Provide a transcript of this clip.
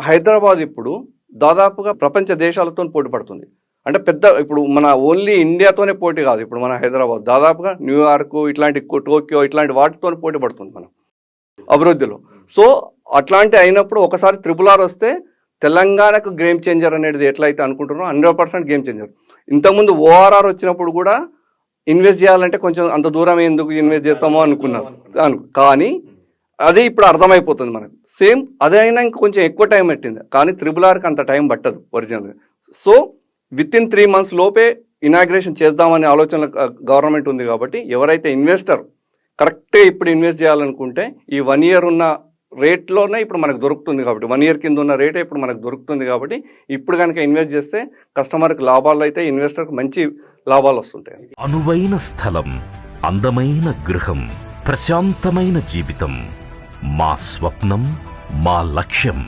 హైదరాబాద్ ఇప్పుడు దాదాపుగా ప్రపంచ దేశాలతో పోటీ పడుతుంది. అంటే పెద్ద ఇప్పుడు మన ఓన్లీ ఇండియాతోనే పోటీ కాదు. ఇప్పుడు మన హైదరాబాద్ దాదాపుగా న్యూయార్క్ ఇట్లాంటి టోక్యో ఇట్లాంటి వాటితో పోటీ పడుతుంది మనం అభివృద్ధిలో. సో అట్లాంటి అయినప్పుడు ఒకసారి RRR వస్తే తెలంగాణకు గేమ్ చేంజర్ అనేది ఎట్లయితే అనుకుంటున్నారో 100% గేమ్ చేంజర్. ఇంతకుముందు ORR వచ్చినప్పుడు కూడా ఇన్వెస్ట్ చేయాలంటే కొంచెం అంత దూరం ఎందుకు ఇన్వెస్ట్ చేస్తామో అనుకున్నారు. కానీ అది ఇప్పుడు అర్థమైపోతుంది మనకు. సేమ్ అదే అయినా ఇంకా కొంచెం ఎక్కువ టైం పట్టింది, కానీ RRRకి అంత టైం పట్టదు ఒరిజినల్గా. సో వితిన్ 3 months లోపే ఇనాగ్రేషన్ చేద్దామనే ఆలోచన గవర్నమెంట్ ఉంది. కాబట్టి ఎవరైతే ఇన్వెస్టర్ కరెక్ట్గా ఇప్పుడు ఇన్వెస్ట్ చేయాలనుకుంటే ఈ 1 year ఉన్న రేట్లోనే ఇప్పుడు మనకు దొరుకుతుంది. కాబట్టి 1 year కింద ఉన్న రేటే ఇప్పుడు మనకు దొరుకుతుంది. కాబట్టి ఇప్పుడు కనుక ఇన్వెస్ట్ చేస్తే కస్టమర్కి లాభాలు అయితే, ఇన్వెస్టర్కి మంచి లాభాలు వస్తుంటాయి. అనువైన స్థలం, అందమైన గృహం, ప్రశాంతమైన జీవితం మా స్వప్నం, మా లక్ష్యం.